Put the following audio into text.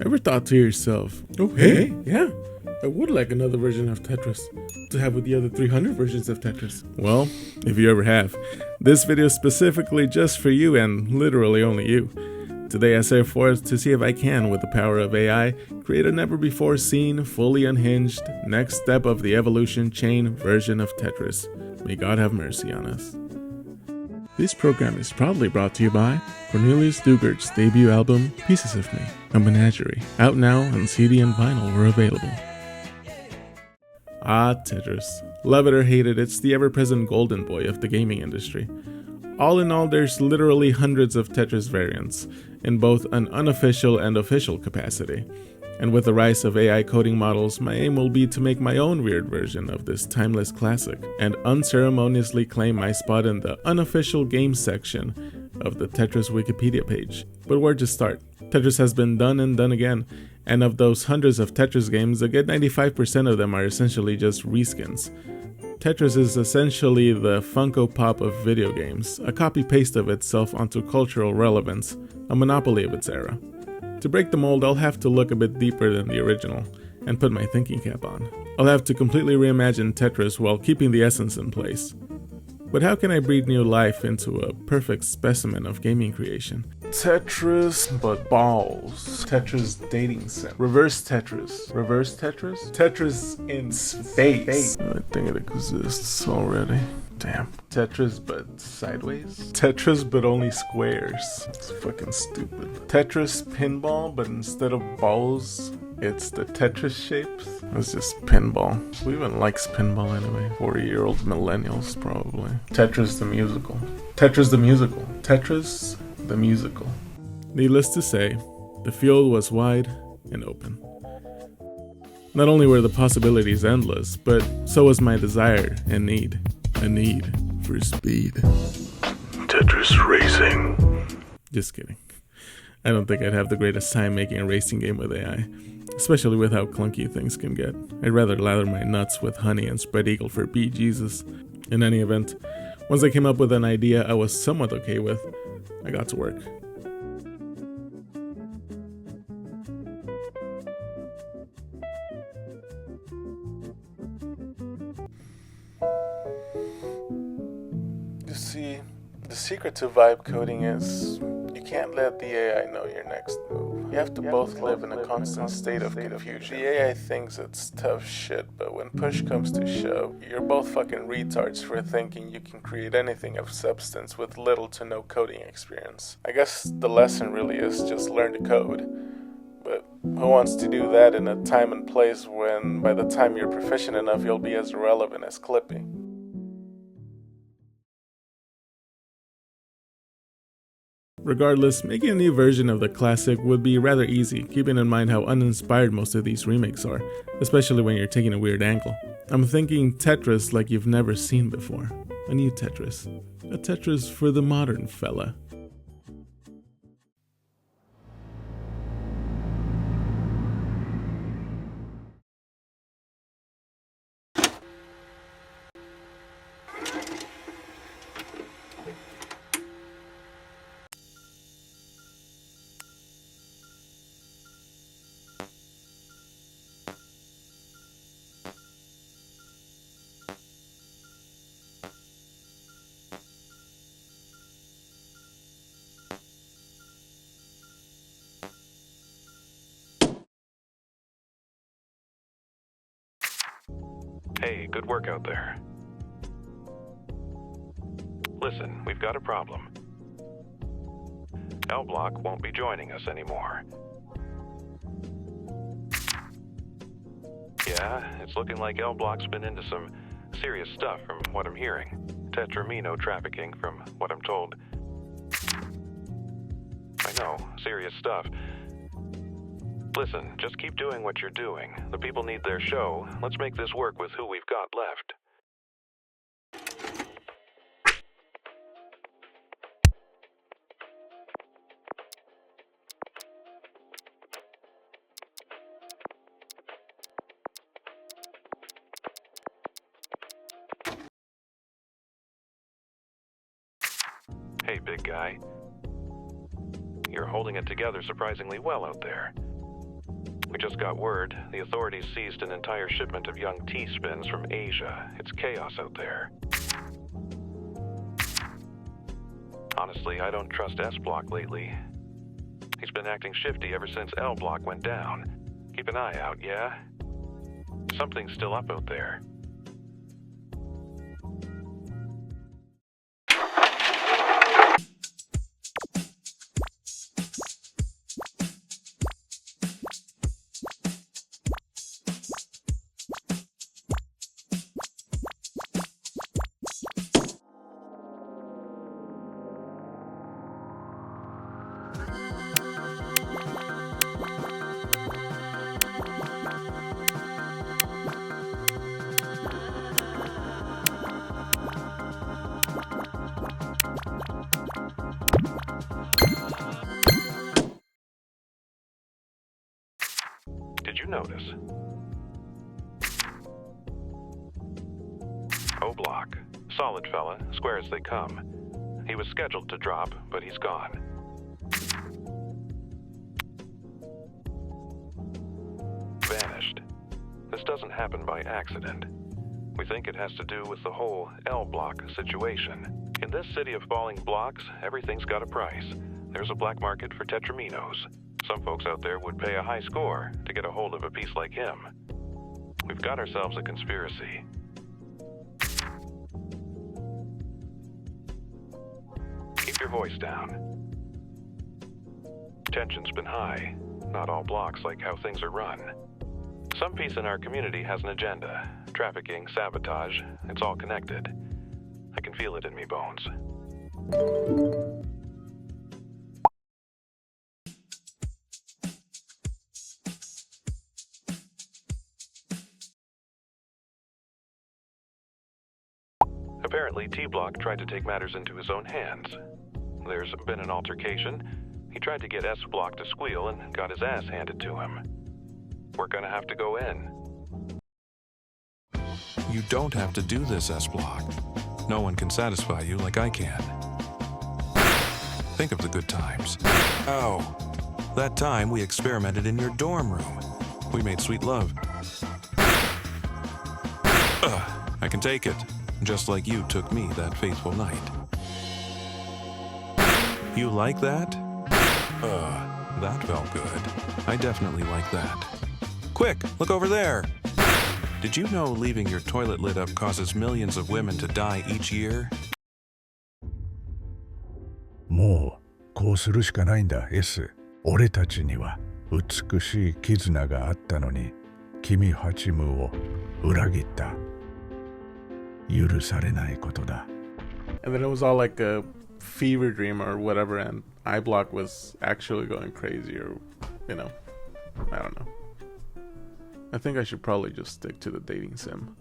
Ever thought to yourself, oh hey, yeah, I would like another version of Tetris to have with the other 300 versions of Tetris? Well, if you ever have, this video is specifically just for you and literally only you. Today I set forth to see if I can, with the power of AI, create a never-before-seen, fully unhinged, next step of the evolution chain version of Tetris. May God have mercy on us. This program is proudly brought to you by Cornelius Dugert's debut album, Pieces of Me, a menagerie, out now on CD and vinyl where available. Ah, Tetris. Love it or hate it, it's the ever-present golden boy of the gaming industry. All in all, there's literally hundreds of Tetris variants, in both an unofficial and official capacity. And with the rise of AI coding models, my aim will be to make my own weird version of this timeless classic, and unceremoniously claim my spot in the unofficial games section of the Tetris Wikipedia page. But where to start? Tetris has been done and done again, and of those hundreds of Tetris games, a good 95% of them are essentially just reskins. Tetris is essentially the Funko Pop of video games, a copy-paste of itself onto cultural relevance, a monopoly of its era. To break the mold, I'll have to look a bit deeper than the original, and put my thinking cap on. I'll have to completely reimagine Tetris while keeping the essence in place. But how can I breathe new life into a perfect specimen of gaming creation? Tetris, but balls. Tetris dating sim. Reverse Tetris. Reverse Tetris? Tetris in space. I think it exists already. Damn. Tetris but sideways? Tetris but only squares. It's fucking stupid. Tetris pinball, but instead of balls, it's the Tetris shapes? It's just pinball. Who even likes pinball anyway? 40-year-old millennials, probably. Tetris the musical. Tetris the musical. Tetris the musical. Needless to say, the field was wide and open. Not only were the possibilities endless, but so was my desire and need. A need for speed. Tetris racing. Just kidding. I don't think I'd have the greatest time making a racing game with AI, especially with how clunky things can get. I'd rather lather my nuts with honey and spread eagle for beet Jesus. In any event, once I came up with an idea I was somewhat okay with, I got to work. You see, the secret to vibe coding is you can't let the AI know your next move. You have to both live in a constant state of confusion. The AI thinks it's tough shit, but when push comes to shove, you're both fucking retards for thinking you can create anything of substance with little to no coding experience. I guess the lesson really is just learn to code. But who wants to do that in a time and place when by the time you're proficient enough you'll be as irrelevant as Clippy? Regardless, making a new version of the classic would be rather easy, keeping in mind how uninspired most of these remakes are, especially when you're taking a weird angle. I'm thinking Tetris like you've never seen before. A new Tetris. A Tetris for the modern fella. Hey, good work out there. Listen, we've got a problem. L-Block won't be joining us anymore. Yeah, it's looking like L-Block's been into some serious stuff from what I'm hearing. Tetramino trafficking from what I'm told. I know, serious stuff. Listen, just keep doing what you're doing. The people need their show. Let's make this work with who we've got left. Hey, big guy. You're holding it together surprisingly well out there. We just got word the authorities seized an entire shipment of young T-spins from Asia. It's chaos out there. Honestly, I don't trust S-Block lately. He's been acting shifty ever since L-Block went down. Keep an eye out, yeah? Something's still up out there. Did you notice? O-Block. Solid fella, square as they come. He was scheduled to drop, but he's gone. Vanished. This doesn't happen by accident. We think it has to do with the whole L-Block situation. In this city of falling blocks, everything's got a price. There's a black market for tetraminos. Some folks out there would pay a high score to get a hold of a piece like him. We've got ourselves a conspiracy. Keep your voice down. Tension's been high. Not all blocks like how things are run. Some piece in our community has an agenda. Trafficking, sabotage, it's all connected. I can feel it in me bones. Apparently, T-Block tried to take matters into his own hands. There's been an altercation. He tried to get S-Block to squeal and got his ass handed to him. We're gonna have to go in. You don't have to do this, S-Block. No one can satisfy you like I can. Think of the good times. Oh, that time we experimented in your dorm room. We made sweet love. I can take it. Just like you took me that faithful night. You like that? That felt good. I definitely like that. Quick, look over there! Did you know leaving your toilet lid up causes millions of women to die each year? もうこうするしかないんだ S。 俺たちには美しい絆があったのに君ハチムを裏切った。許されないことだ。 And then it was all like a fever dream or whatever, and iBlock was actually going crazy, or, you know, I don't know. I think I should probably just stick to the dating sim.